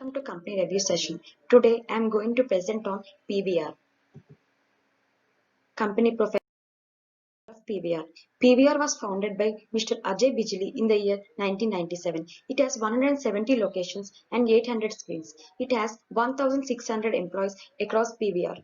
Welcome to company review session. Today I am going to present on PVR, company profile of PVR. PVR was founded by Mr. Ajay Bijli in the year 1997. It has 170 locations and 800 screens. It has 1,600 employees across PVR.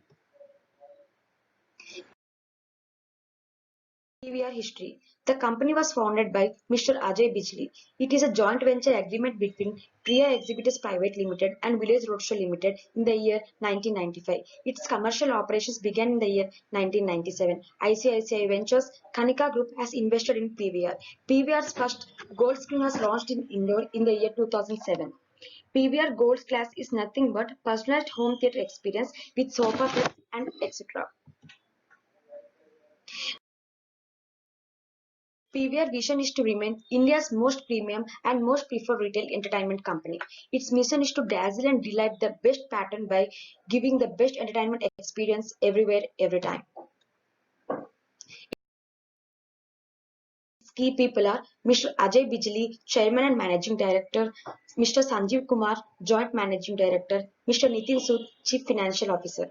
PVR History. The company was founded by Mr. Ajay Bijli. It is a joint venture agreement between Priya Exhibitors Private Limited and Village Roadshow Limited in the year 1995. Its commercial operations began in the year 1997. ICICI Ventures Kanika Group has invested in PVR. PVR's first gold screen was launched in Indore in the year 2007. PVR Gold Class is nothing but personalized home theatre experience with sofa sets and etc. PVR vision is to remain India's most premium and most preferred retail entertainment company. Its mission is to dazzle and delight the best pattern by giving the best entertainment experience everywhere, every time. Its key people are Mr. Ajay Bijli, Chairman and Managing Director, Mr. Sanjeev Kumar, Joint Managing Director, Mr. Nitin Sood, Chief Financial Officer.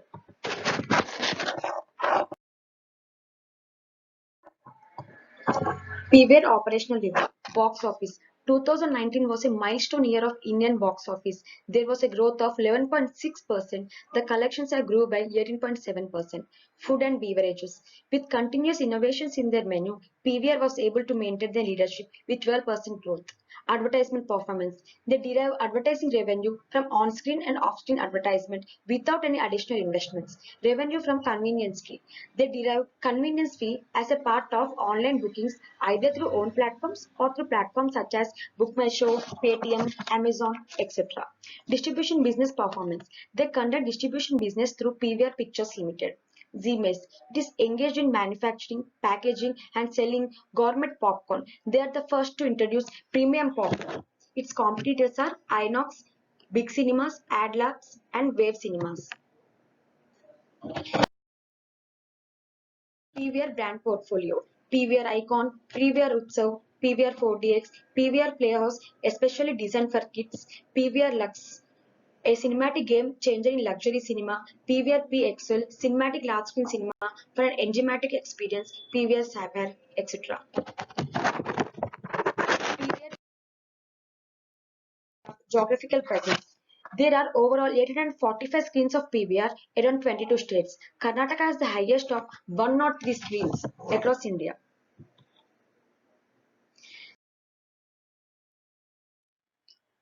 PVR operational review. Box office. 2019 was a milestone year of Indian box office. There was a growth of 11.6%. The collections have grew by 18.7%. Food and beverages. With continuous innovations in their menu, PVR was able to maintain their leadership with 12% growth. Advertisement performance. They derive advertising revenue from on-screen and off-screen advertisement without any additional investments. Revenue from convenience fee. They derive convenience fee as a part of online bookings either through own platforms or through platforms such as BookMyShow, Paytm, Amazon, etc. Distribution business performance. They conduct distribution business through PVR Pictures Limited. ZMS. It is engaged in manufacturing, packaging, and selling gourmet popcorn. They are the first to introduce premium popcorn. Its competitors are Inox, Big Cinemas, AdLabs, and Wave Cinemas. PVR brand portfolio. PVR Icon, PVR Utsav, PVR 4DX, PVR Playhouse, especially designed for kids, PVR Lux, a cinematic game changer in luxury cinema, PVR PXL, cinematic large screen cinema for an enigmatic experience, PVR Sapphire, etc. PVR Geographical Presence. There are overall 845 screens of PVR around 22 states. Karnataka has the highest of 103 screens across India.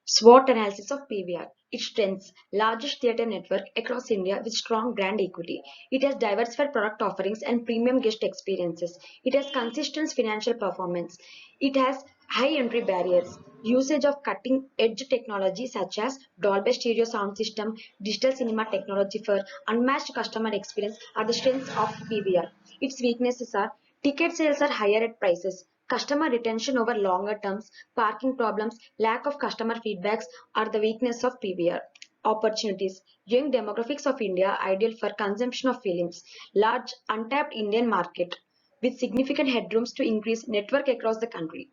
SWOT analysis of PVR. Its strengths: largest theatre network across India with strong brand equity. It has diversified product offerings and premium guest experiences. It has consistent financial performance. It has high entry barriers. Usage of cutting edge technology such as Dolby Stereo sound system, digital cinema technology for unmatched customer experience are the strengths of PVR. Its weaknesses are ticket sales are higher at prices. Customer retention over longer terms, parking problems, lack of customer feedbacks are the weakness of PVR. Opportunities. Young demographics of India ideal for consumption of films. Large untapped Indian market with significant headrooms to increase network across the country.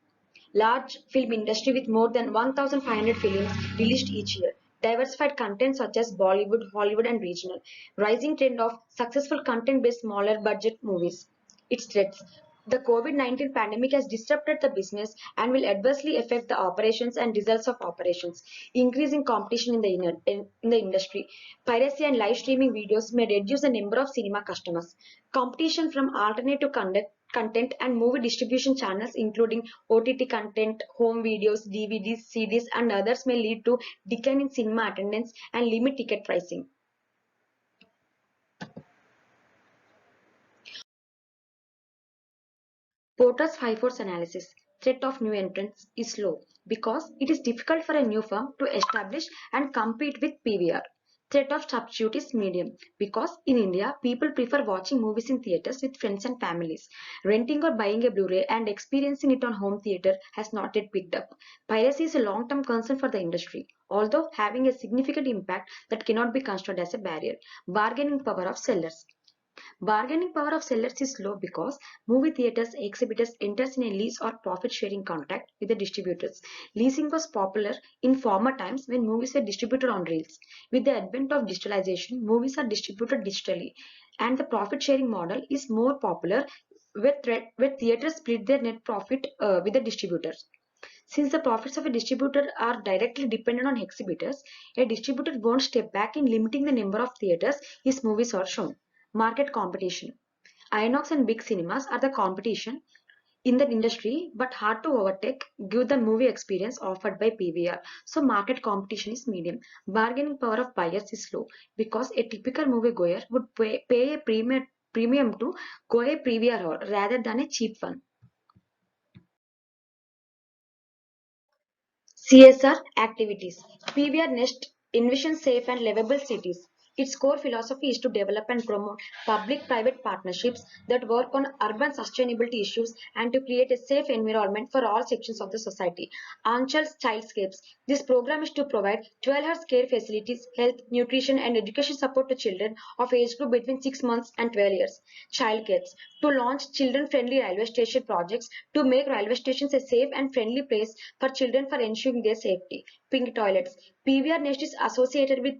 Large film industry with more than 1,500 films released each year. Diversified content such as Bollywood, Hollywood, and regional. Rising trend of successful content-based smaller budget movies. Its threats. The COVID-19 pandemic has disrupted the business and will adversely affect the operations and results of operations. Increasing competition in the industry. Piracy and live streaming videos may reduce the number of cinema customers. Competition from alternative content and movie distribution channels including OTT content, home videos, DVDs, CDs and others may lead to decline in cinema attendance and limit ticket pricing. Porter's 5-force analysis. Threat of new entrants is low because it is difficult for a new firm to establish and compete with PVR. Threat of substitute is medium because in India people prefer watching movies in theaters with friends and families. Renting or buying a Blu-ray and experiencing it on home theater has not yet picked up. Piracy is a long-term concern for the industry, although having a significant impact that cannot be considered as a barrier. Bargaining power of sellers. Bargaining power of sellers is low because movie theaters exhibitors enters in a lease or profit sharing contract with the distributors. Leasing was popular in former times when movies were distributed on reels. With the advent of digitalization, movies are distributed digitally, and the profit sharing model is more popular where theaters split their net profit with the distributors. Since the profits of a distributor are directly dependent on exhibitors, a distributor won't step back in limiting the number of theaters his movies are shown. Market competition. Inox and big cinemas are the competition in the industry but hard to overtake give the movie experience offered by PVR. So market competition is medium. Bargaining power of buyers is low because a typical moviegoer would pay a premium to go a PVR hall rather than a cheap one. CSR Activities. PVR Nest envisions safe and livable cities. Its core philosophy is to develop and promote public-private partnerships that work on urban sustainability issues and to create a safe environment for all sections of the society. Anchal's Childscapes. This program is to provide 12-hour care facilities, health, nutrition, and education support to children of age group between 6 months and 12 years. Childcares. To launch children-friendly railway station projects to make railway stations a safe and friendly place for children for ensuring their safety. Pink toilets. PVR Nest is associated with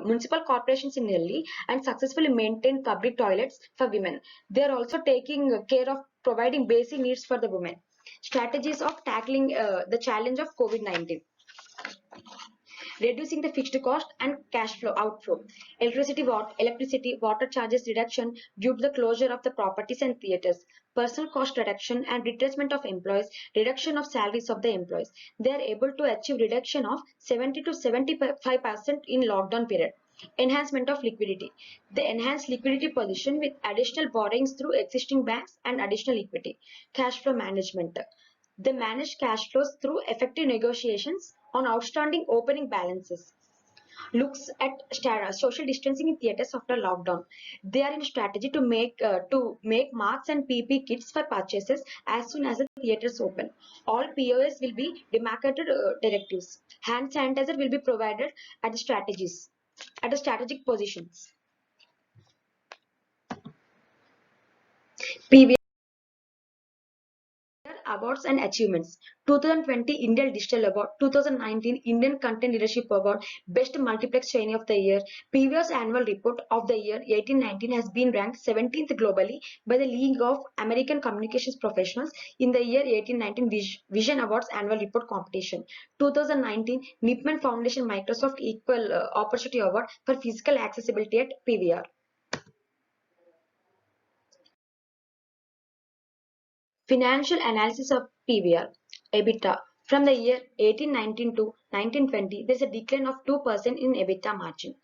municipal corporations in Delhi and successfully maintain public toilets for women. They are also taking care of providing basic needs for the women. Strategies of tackling the challenge of COVID-19. Reducing the fixed cost and cash flow outflow. Electricity, water charges reduction due to the closure of the properties and theaters. Personal cost reduction and retracement of employees, reduction of salaries of the employees. They are able to achieve reduction of 70 to 75% in lockdown period. Enhancement of liquidity. They enhance liquidity position with additional borrowings through existing banks and additional equity. Cash flow management. They manage cash flows through effective negotiations on outstanding opening balances. Looks at social distancing in theaters after lockdown. They are in strategy to make masks and PP kits for purchases as soon as the theaters open. All POS will be demarcated directives. Hand sanitizer will be provided at the strategic positions. PV Awards and achievements. 2020 Indian Digital Award, 2019 Indian Content Leadership Award, Best Multiplex Trainee of the Year. Previous annual report of the year 1819 has been ranked 17th globally by the League of American Communications Professionals in the year 1819 Vision Awards annual report competition. 2019 Nipman Foundation Microsoft Equal Opportunity Award for Physical Accessibility at PVR. Financial analysis of PVR. EBITDA. From the year 1819 to 1920, there is a decline of 2% in EBITDA margin.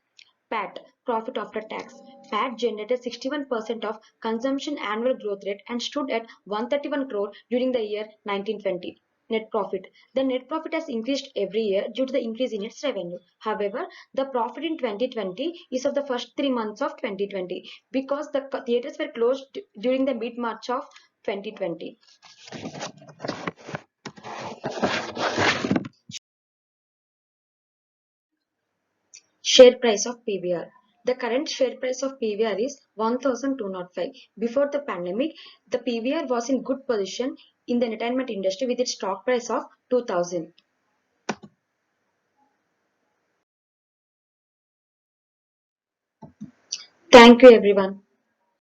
PAT, profit after tax. PAT generated 61% of consumption annual growth rate and stood at 131 crore during the year 1920. Net profit. The net profit has increased every year due to the increase in its revenue. However, the profit in 2020 is of the first 3 months of 2020 because the theaters were closed during the mid-March of 2020. Share price of PVR. The current share price of PVR is 1205. Before the pandemic, the PVR was in good position in the entertainment industry with its stock price of 2000. Thank you everyone.